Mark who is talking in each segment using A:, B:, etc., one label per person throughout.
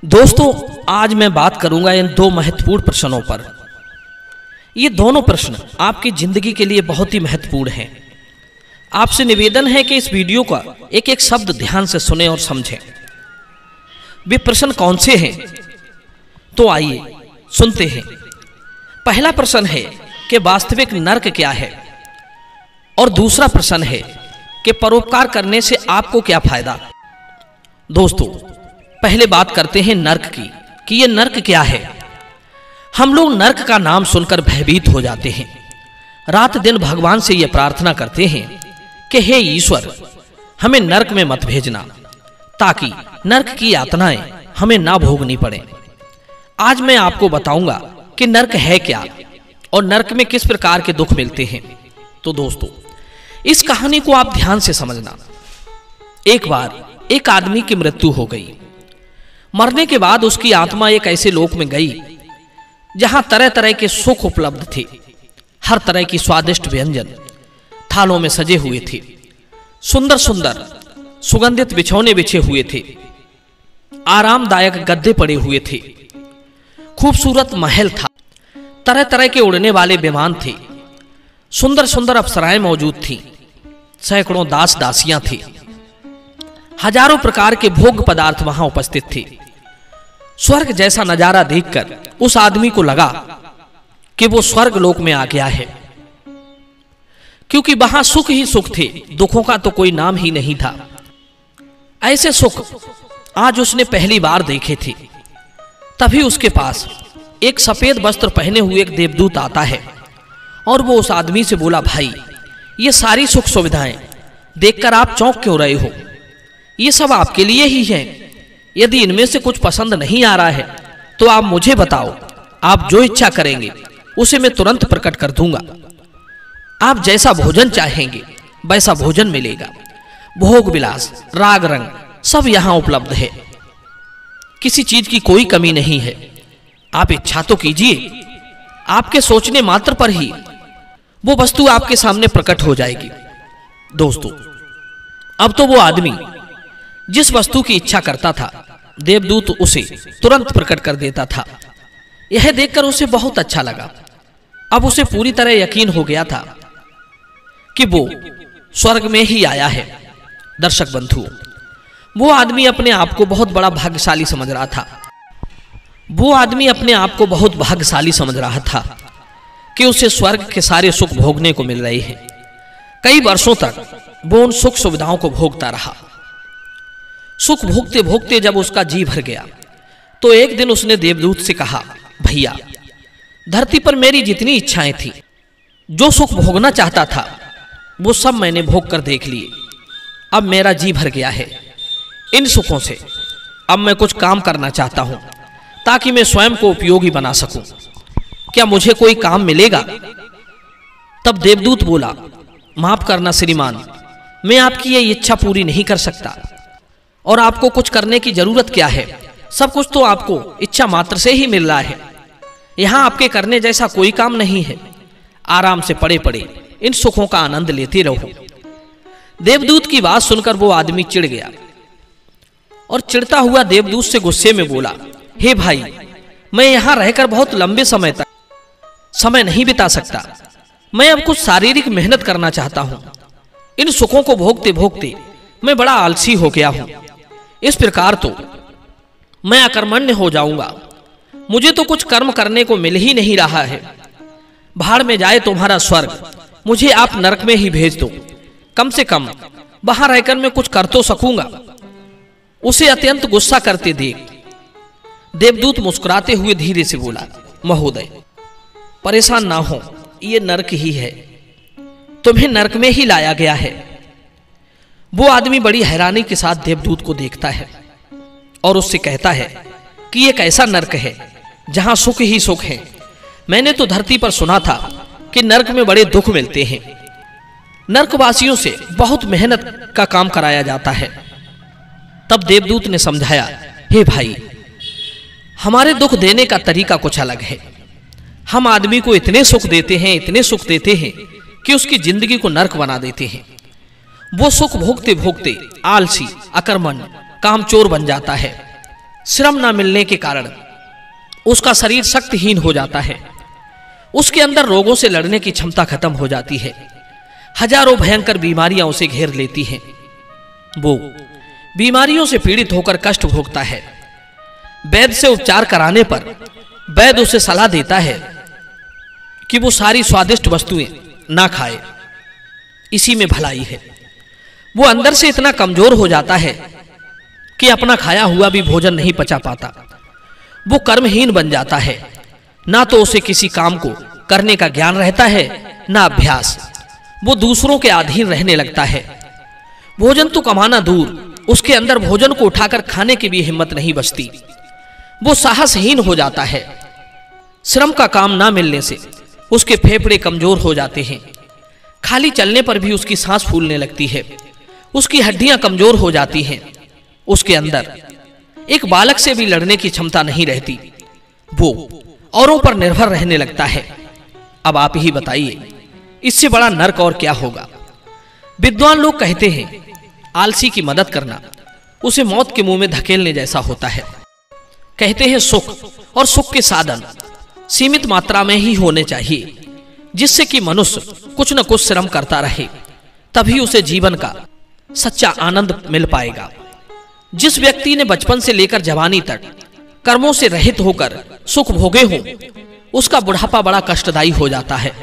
A: दोस्तों, आज मैं बात करूंगा इन दो महत्वपूर्ण प्रश्नों पर। ये दोनों प्रश्न आपकी जिंदगी के लिए बहुत ही महत्वपूर्ण हैं। आपसे निवेदन है कि इस वीडियो का एक एक शब्द ध्यान से सुने और समझें। वे प्रश्न कौन से हैं? तो आइए सुनते हैं। पहला प्रश्न है कि वास्तविक नर्क क्या है, और दूसरा प्रश्न है कि परोपकार करने से आपको क्या फायदा। दोस्तों, पहले बात करते हैं नर्क की कि यह नर्क क्या है। हम लोग नर्क का नाम सुनकर भयभीत हो जाते हैं। रात दिन भगवान से यह प्रार्थना करते हैं कि हे ईश्वर, हमें नर्क में मत भेजना, ताकि नर्क की यातनाएं हमें ना भोगनी पड़े। आज मैं आपको बताऊंगा कि नर्क है क्या और नर्क में किस प्रकार के दुख मिलते हैं। तो दोस्तों, इस कहानी को आप ध्यान से समझना। एक बार एक आदमी की मृत्यु हो गई। मरने के बाद उसकी आत्मा एक ऐसे लोक में गई जहां तरह तरह के सुख उपलब्ध थे। हर तरह की स्वादिष्ट व्यंजन थालों में सजे हुए थे। सुंदर सुंदर सुगंधित बिछौने बिछे हुए थे। आरामदायक गद्दे पड़े हुए थे। खूबसूरत महल था। तरह तरह के उड़ने वाले विमान थे। सुंदर सुंदर अप्सराएं मौजूद थीं। सैकड़ों दास दासियां थे। हजारों प्रकार के भोग पदार्थ वहां उपस्थित थे। स्वर्ग जैसा नजारा देखकर उस आदमी को लगा कि वो स्वर्ग लोक में आ गया है, क्योंकि वहां सुख ही सुख थे। दुखों का तो कोई नाम ही नहीं था। ऐसे सुख आज उसने पहली बार देखे थे। तभी उसके पास एक सफेद वस्त्र पहने हुए एक देवदूत आता है और वो उस आदमी से बोला, भाई, ये सारी सुख सुविधाएं देखकर आप चौंक क्यों रहे हो? ये सब आपके लिए ही हैं। यदि इनमें से कुछ पसंद नहीं आ रहा है तो आप मुझे बताओ। आप जो इच्छा करेंगे उसे मैं तुरंत प्रकट कर दूंगा। आप जैसा भोजन चाहेंगे वैसा भोजन मिलेगा। भोग विलास, राग रंग सब यहां उपलब्ध है। किसी चीज की कोई कमी नहीं है। आप इच्छा तो कीजिए। आपके सोचने मात्र पर ही वो वस्तु आपके सामने प्रकट हो जाएगी। दोस्तों, अब तो वो आदमी जिस वस्तु की इच्छा करता था, देवदूत उसे तुरंत प्रकट कर देता था। यह देखकर उसे बहुत अच्छा लगा। अब उसे पूरी तरह यकीन हो गया था कि वो स्वर्ग में ही आया है। दर्शक बंधुओं, वो आदमी अपने आप को बहुत बड़ा भाग्यशाली समझ रहा था। वो आदमी अपने आप को बहुत भाग्यशाली समझ रहा था कि उसे स्वर्ग के सारे सुख भोगने को मिल रहे हैं। कई वर्षों तक वो उन सुख सुविधाओं को भोगता रहा। सुख भोगते भोगते जब उसका जी भर गया तो एक दिन उसने देवदूत से कहा, भैया, धरती पर मेरी जितनी इच्छाएं थी, जो सुख भोगना चाहता था, वो सब मैंने भोग कर देख लिए। अब मेरा जी भर गया है इन सुखों से। अब मैं कुछ काम करना चाहता हूं ताकि मैं स्वयं को उपयोगी बना सकूं। क्या मुझे कोई काम मिलेगा? तब देवदूत बोला, माफ करना श्रीमान, मैं आपकी ये इच्छा पूरी नहीं कर सकता। और आपको कुछ करने की जरूरत क्या है? सब कुछ तो आपको इच्छा मात्र से ही मिल रहा है। यहां आपके करने जैसा कोई काम नहीं है। आराम से पड़े पड़े इन सुखों का आनंद लेते रहो। देवदूत की बात सुनकर वो आदमी चिढ़ गया और चिढ़ता हुआ देवदूत से गुस्से में बोला, हे भाई, मैं यहां रहकर बहुत लंबे समय तक समय नहीं बिता सकता। मैं अब कुछ शारीरिक मेहनत करना चाहता हूं। इन सुखों को भोगते भोगते मैं बड़ा आलसी हो गया हूं। इस प्रकार तो मैं अकर्मण्य हो जाऊंगा। मुझे तो कुछ कर्म करने को मिल ही नहीं रहा है। भाड़ में जाए तुम्हारा स्वर्ग, मुझे आप नरक में ही भेज दो। कम से कम वहां रहकर मैं कुछ कर तो सकूंगा। उसे अत्यंत गुस्सा करते देख देवदूत मुस्कुराते हुए धीरे से बोला, महोदय, परेशान ना हो, ये नरक ही है। तुम्हें नरक में ही लाया गया है। वो आदमी बड़ी हैरानी के साथ देवदूत को देखता है और उससे कहता है कि यह कैसा नरक है जहां सुख ही सुख है। मैंने तो धरती पर सुना था कि नरक में बड़े दुख मिलते हैं। नरकवासियों से बहुत मेहनत का काम कराया जाता है। तब देवदूत ने समझाया, हे भाई, हमारे दुख देने का तरीका कुछ अलग है। हम आदमी को इतने सुख देते हैं, इतने सुख देते हैं कि उसकी जिंदगी को नरक बना देते हैं। वो सुख भोगते भोगते आलसी, अकर्मण्य, कामचोर बन जाता है। श्रम न मिलने के कारण उसका शरीर शक्तिहीन हो जाता है। उसके अंदर रोगों से लड़ने की क्षमता खत्म हो जाती है। हजारों भयंकर बीमारियां उसे घेर लेती हैं। वो बीमारियों से पीड़ित होकर कष्ट भोगता है। वैद्य से उपचार कराने पर वैद्य उसे सलाह देता है कि वो सारी स्वादिष्ट वस्तुएं ना खाए, इसी में भलाई है। वो अंदर से इतना कमजोर हो जाता है कि अपना खाया हुआ भी भोजन नहीं पचा पाता। वो कर्महीन बन जाता है। ना तो उसे किसी काम को करने का ज्ञान रहता है, ना अभ्यास। वो दूसरों के अधीन रहने लगता है। भोजन तो कमाना दूर, उसके अंदर भोजन को उठाकर खाने की भी हिम्मत नहीं बचती। वो साहसहीन हो जाता है। श्रम का काम ना मिलने से उसके फेफड़े कमजोर हो जाते हैं। खाली चलने पर भी उसकी सांस फूलने लगती है। उसकी हड्डियां कमजोर हो जाती हैं। उसके अंदर एक बालक से भी लड़ने की क्षमता नहीं रहती। वो औरों पर निर्भर रहने लगता है। अब आप ही बताइए, इससे बड़ा नरक और क्या होगा। विद्वान लोग कहते हैं, आलसी की मदद करना उसे मौत के मुंह में धकेलने जैसा होता है। कहते हैं, सुख और सुख के साधन सीमित मात्रा में ही होने चाहिए, जिससे कि मनुष्य कुछ न कुछ श्रम करता रहे, तभी उसे जीवन का सच्चा आनंद मिल पाएगा। जिस व्यक्ति ने बचपन से लेकर जवानी तक कर्मों से रहित होकर सुख भोगे हों, उसका बुढ़ापा बड़ा कष्टदायी हो जाता है।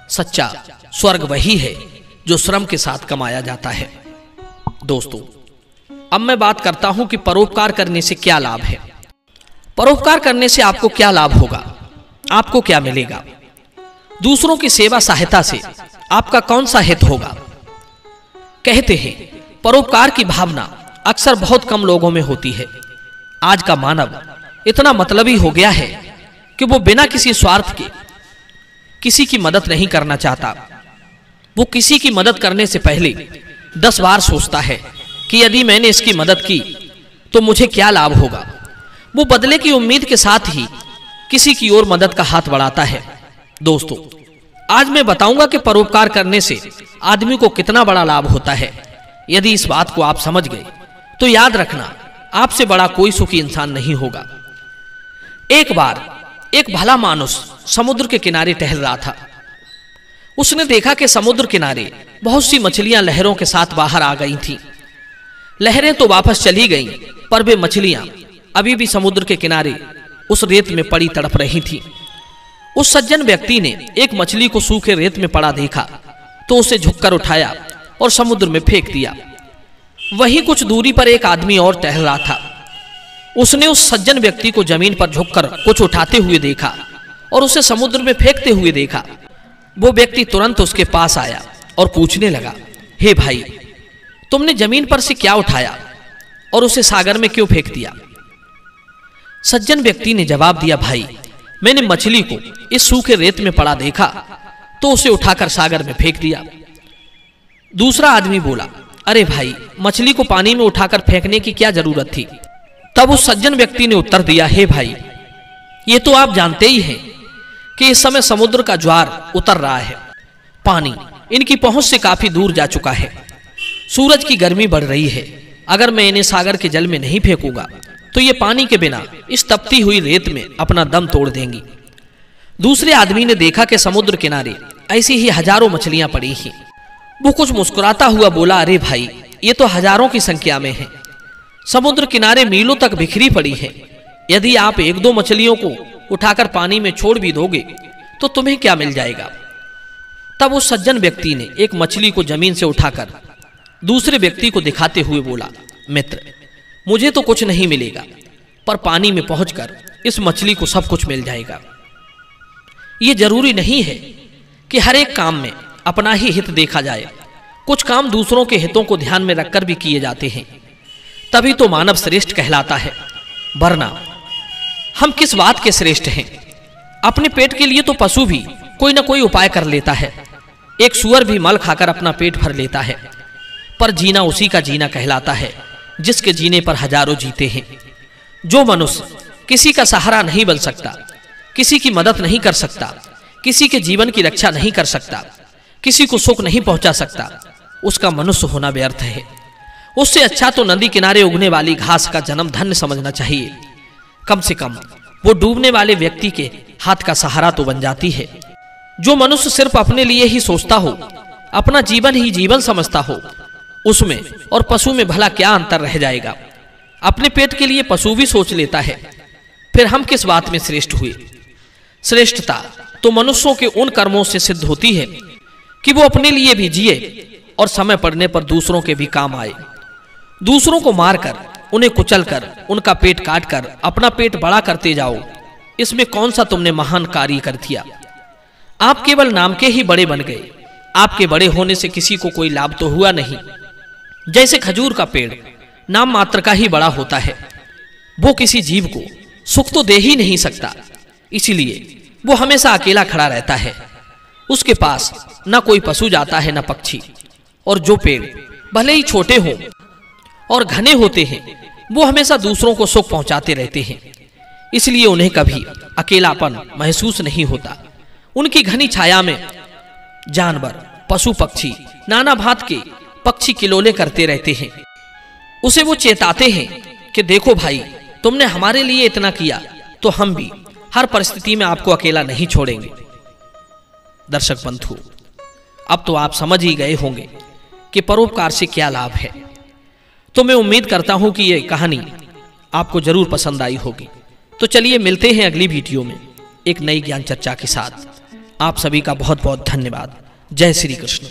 A: सच्चा स्वर्ग वही है जो श्रम के साथ कमाया जाता है। दोस्तों, अब मैं बात करता हूं कि परोपकार करने से क्या लाभ है। परोपकार करने से आपको क्या लाभ होगा, आपको क्या मिलेगा। दूसरों की सेवा सहायता से आपका कौन सा हित होगा। कहते हैं, परोपकार की भावना अक्सर बहुत कम लोगों में होती है। आज का मानव इतना मतलबी हो गया है कि वो बिना किसी स्वार्थ के किसी की मदद नहीं करना चाहता। वो किसी की मदद करने से पहले 10 बार सोचता है कि यदि मैंने इसकी मदद की तो मुझे क्या लाभ होगा। वो बदले की उम्मीद के साथ ही किसी की ओर मदद का हाथ बढ़ाता है। दोस्तों, आज मैं बताऊंगा कि परोपकार करने से आदमी को कितना बड़ा लाभ होता है। यदि इस बात को आप समझ गए तो याद रखना, आपसे बड़ा कोई सुखी इंसान नहीं होगा। एक बार एक भला मानुष समुद्र के किनारे टहल रहा था। उसने देखा कि समुद्र किनारे बहुत सी मछलियां लहरों के साथ बाहर आ गई थीं। लहरें तो वापस चली गईं, पर वे मछलियां अभी भी समुद्र के किनारे उस रेत में पड़ी तड़प रही थीं। उस सज्जन व्यक्ति ने एक मछली को सूखे रेत में पड़ा देखा तो उसे झुककर उठाया और समुद्र में फेंक दिया। वहीं कुछ दूरी पर एक आदमी और टहल रहा था। उसने उस सज्जन व्यक्ति को जमीन पर झुककर कुछ उठाते हुए देखा और उसे समुद्र में फेंकते हुए देखा। वो व्यक्ति तुरंत उसके पास आया और पूछने लगा, हे भाई, तुमने जमीन पर से क्या उठाया और उसे सागर में क्यों फेंक दिया। सज्जन व्यक्ति ने जवाब दिया, भाई, मैंने मछली को इस सूखे रेत में पड़ा देखा तो उसे उठाकर सागर में फेंक दिया। दूसरा आदमी बोला, अरे भाई, मछली को पानी में उठाकर फेंकने की क्या जरूरत थी। तब उस सज्जन व्यक्ति ने उत्तर दिया, हे भाई, ये तो आप जानते ही हैं कि इस समय समुद्र का ज्वार उतर रहा है। पानी इनकी पहुंच से काफी दूर जा चुका है। सूरज की गर्मी बढ़ रही है। अगर मैं इन्हें सागर के जल में नहीं फेंकूंगा तो ये पानी के बिना इस तपती हुई रेत में अपना दम तोड़ देंगी। दूसरे आदमी ने देखा कि समुद्र किनारे ऐसी ही हजारों मछलियां पड़ी हैं। वो कुछ मुस्कुराता हुआ बोला, अरे भाई, ये तो हजारों की संख्या में है। समुद्र किनारे मीलों तक बिखरी पड़ी है। यदि आप 1-2 मछलियों को उठाकर पानी में छोड़ भी दोगे तो तुम्हें क्या मिल जाएगा। तब उस सज्जन व्यक्ति ने एक मछली को जमीन से उठाकर दूसरे व्यक्ति को दिखाते हुए बोला, मित्र, मुझे तो कुछ नहीं मिलेगा, पर पानी में पहुंचकर इस मछली को सब कुछ मिल जाएगा। ये जरूरी नहीं है कि हर एक काम में अपना ही हित देखा जाए। कुछ काम दूसरों के हितों को ध्यान में रखकर भी किए जाते हैं, तभी तो मानव श्रेष्ठ कहलाता है। वरना हम किस बात के श्रेष्ठ हैं। अपने पेट के लिए तो पशु भी कोई ना कोई उपाय कर लेता है। एक सूअर भी मल खाकर अपना पेट भर लेता है, पर जीना उसी का जीना कहलाता है जिसके जीने पर हजारों जीते हैं। जो मनुष्य किसी का सहारा नहीं बन सकता, किसी की मदद नहीं कर सकता, किसी के जीवन की रक्षा नहीं कर सकता, किसी को सुख नहीं पहुंचा सकता, उसका मनुष्य होना व्यर्थ है। उससे अच्छा तो नदी किनारे उगने वाली घास का जन्म धन्य समझना चाहिए। कम से कम वो डूबने वाले व्यक्ति के हाथ का सहारा तो बन जाती है। जो मनुष्य सिर्फ अपने लिए ही सोचता हो, अपना जीवन ही जीवन समझता हो, उसमें और पशु में भला क्या अंतर रह जाएगा। अपने पेट के लिए पशु भी सोच लेता है, फिर हम किस बात में श्रेष्ठ हुए। श्रेष्ठता तो मनुष्यों के उन कर्मों से सिद्ध होती है कि वो अपने लिए भी जिए और समय पड़ने पर दूसरों के भी काम आए। दूसरों को मारकर, उन्हें कुचलकर, उनका पेट काटकर अपना पेट बड़ा करते जाओ, इसमें कौन सा तुमने महान कार्य कर दिया। आप केवल नाम के ही बड़े बन गए। आपके बड़े होने से किसी को कोई लाभ तो हुआ नहीं। जैसे खजूर का पेड़ नाम मात्र का ही बड़ा होता है, वो किसी जीव को सुख तो दे ही नहीं सकता, इसीलिए वो हमेशा अकेला खड़ा रहता है। उसके पास न कोई पशु जाता है न पक्षी। और जो पेड़ भले ही छोटे हों और घने होते हैं, वो हमेशा दूसरों को सुख पहुंचाते रहते हैं, इसलिए उन्हें कभी अकेलापन महसूस नहीं होता। उनकी घनी छाया में जानवर, पशु पक्षी नाना भांत के पक्षी किलोले करते रहते हैं। उसे वो चेताते हैं कि देखो भाई, तुमने हमारे लिए इतना किया तो हम भी हर परिस्थिति में आपको अकेला नहीं छोड़ेंगे। दर्शक बंधु, अब तो आप समझ ही गए होंगे कि परोपकार से क्या लाभ है। तो मैं उम्मीद करता हूं कि यह कहानी आपको जरूर पसंद आई होगी। तो चलिए मिलते हैं अगली वीडियो में एक नई ज्ञान चर्चा के साथ। आप सभी का बहुत बहुत धन्यवाद। जय श्री कृष्ण।